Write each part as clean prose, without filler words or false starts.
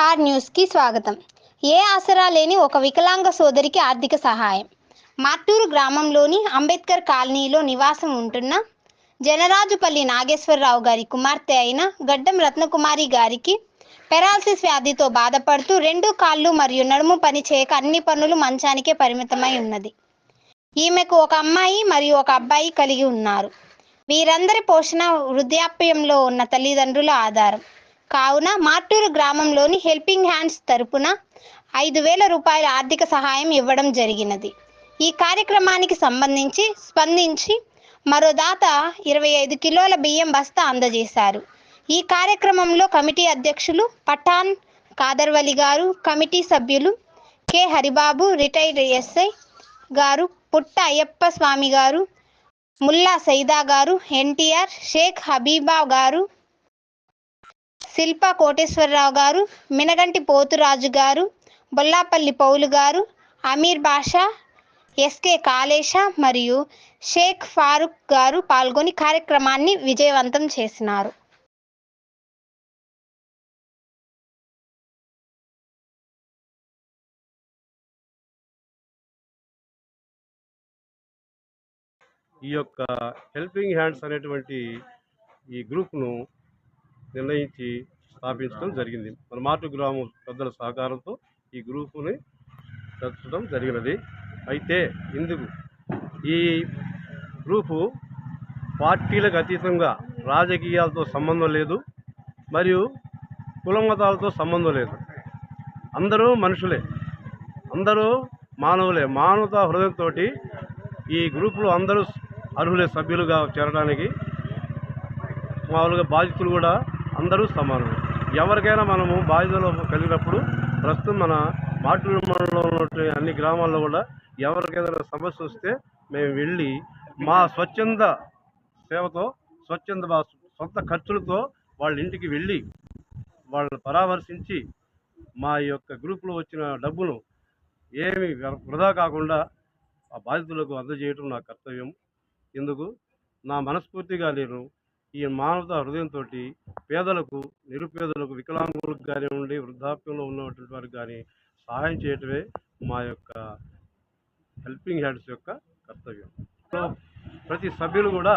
Are న్యూస్కి స్వాగతం. ఏ ఆసరా లేని ఒక వికలాంగ సోదరికి ఆర్థిక సహాయం. మార్టూరు గ్రామంలోని అంబేద్కర్ కాలనీలో నివాసం ఉంటున్న జనరాజుపల్లి నాగేశ్వరరావు గారి కుమార్తె అయిన గడ్డం రత్నకుమారి గారికి పెరాలసిస్ వ్యాధితో బాధపడుతూ 2 కాళ్ళు మరియు నడుము పని చేయక అన్ని పనులు మంచానికే పరిమితమై ఉన్నది. ఈమెకు ఒక అమ్మాయి మరియు ఒక అబ్బాయి కలిగి ఉన్నారు. వీరందరి పోషణ వృద్ధాప్యంలో ఉన్న తల్లిదండ్రుల ఆధారం కావున మార్టూరు గ్రామంలోని హెల్పింగ్ హ్యాండ్స్ తరపున 5,000 రూపాయల ఆర్థిక సహాయం ఇవ్వడం జరిగినది. ఈ కార్యక్రమానికి స్పందించి మరో దాత 25 కిలోల బియ్యం బస్తా అందజేశారు. ఈ కార్యక్రమంలో కమిటీ అధ్యక్షులు పఠాన్ కాదర్వలి గారు, కమిటీ సభ్యులు కె హరిబాబు, రిటైర్డ్ ఎస్ఐ గారు, పుట్ట అయ్యప్ప స్వామి గారు, ముల్లా సైదా గారు, ఎన్టీఆర్, షేక్ హబీబా గారు, శిల్పా కోటేశ్వరరావు గారు, మినగంటి పోతురాజు గారు, బొల్లాపల్లి పౌలు గారు, అమీర్ బాషా, ఎస్కే కాళేశ మరియు షేక్ ఫారూక్ గారు పాల్గొని కార్యక్రమాన్ని విజయవంతం చేసినారు. ఈ యొక్క హెల్పింగ్ హ్యాండ్స్ అనేటువంటి ఈ గ్రూప్ను నిర్ణయించి స్థాపించడం జరిగింది. మన మార్టూరు గ్రామం పెద్దల సహకారంతో ఈ గ్రూపుని పెట్టడం జరిగినది. అయితే ఇందుకు ఈ గ్రూపు పార్టీలకు అతీతంగా రాజకీయాలతో సంబంధం లేదు, మరియు కుల మతాలతో సంబంధం లేదు. అందరూ మనుషులే, అందరూ మానవులే. మానవతా హృదయంతో ఈ గ్రూపులో అందరూ అర్హులే సభ్యులుగా చేరడానికి. మామూలుగా బాధితులు కూడా అందరూ సమానమే. ఎవరికైనా మనము బాధితులు కలిగినప్పుడు ప్రస్తుతం మన మార్టూరు మండలంలో ఉన్నటువంటి అన్ని గ్రామాల్లో కూడా ఎవరికైనా సమస్య వస్తే మేము వెళ్ళి మా స్వచ్ఛంద సేవతో సొంత ఖర్చులతో వాళ్ళ ఇంటికి వెళ్ళి వాళ్ళని పరామర్శించి మా యొక్క గ్రూపులో వచ్చిన డబ్బును ఏమి వృధా కాకుండా ఆ బాధితులకు అందజేయడం నా కర్తవ్యం. ఇందుకు నా మనస్ఫూర్తిగా నేను ఈ మానవతా హృదయంతో పేదలకు, నిరుపేదలకు, వికలాంగులకు కానివ్వండి, వృద్ధాప్యంలో ఉన్నటువంటి వారికి కానీ సహాయం చేయటమే మా యొక్క హెల్పింగ్ హ్యాండ్స్ యొక్క కర్తవ్యం. ప్రతి సభ్యులు కూడా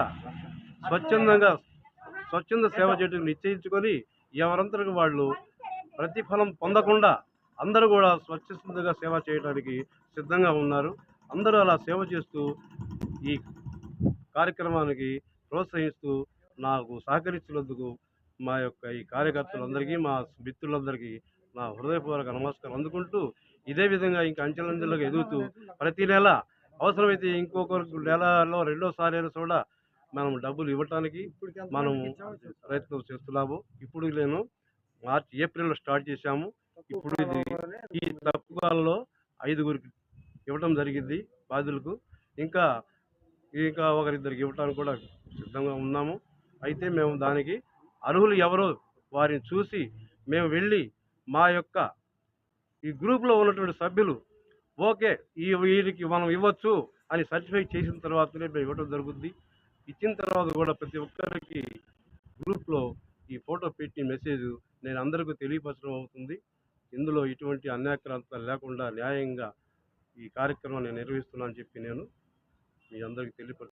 స్వచ్ఛంద సేవ చేయడం నిశ్చయించుకొని ఎవరంతరకు వాళ్ళు ప్రతిఫలం పొందకుండా అందరూ కూడా స్వచ్ఛందంగా సేవ చేయడానికి సిద్ధంగా ఉన్నారు. అందరూ అలా సేవ చేస్తూ ఈ కార్యక్రమానికి ప్రోత్సహిస్తూ నాకు సహకరించినందుకు మా యొక్క ఈ కార్యకర్తలందరికీ, మా మిత్రులందరికీ నా హృదయపూర్వక నమస్కారం అందుకుంటూ, ఇదే విధంగా ఇంకా అంచెలంచెలుగా ఎదుగుతూ ప్రతి నెల అవసరమైతే ఇంకొకరికి నెలలో రెండోసారి అయినా కూడా మనం డబ్బులు ఇవ్వటానికి మనం ప్రయత్నం చేస్తున్నాము. ఇప్పుడు నేను ఏప్రిల్లో స్టార్ట్ చేశాము. ఇప్పుడు ఇది ఈ తక్కువ కాలంలో 5గురికి ఇవ్వటం జరిగింది బాధితులకు. ఇంకా ఒకరిద్దరికి ఇవ్వటానికి కూడా సిద్ధంగా ఉన్నాము. అయితే మేము దానికి అర్హులు ఎవరో వారిని చూసి మేము వెళ్ళి మా యొక్క ఈ గ్రూప్లో ఉన్నటువంటి సభ్యులు ఓకే వీరికి మనం ఇవ్వచ్చు అని సర్టిఫై చేసిన తర్వాతనే మేము ఇవ్వడం జరుగుద్ది. ఇచ్చిన తర్వాత కూడా ప్రతి ఒక్కరికి గ్రూప్లో ఈ ఫోటో పెట్టి మెసేజ్ నేను అందరికీ తెలియపరచడం అవుతుంది. ఇందులో ఎటువంటి అన్యాక్రాంతాలు లేకుండా న్యాయంగా ఈ కార్యక్రమాన్ని నిర్వహిస్తున్నానని చెప్పి నేను మీ అందరికీ తెలియపరుస్తున్నాను.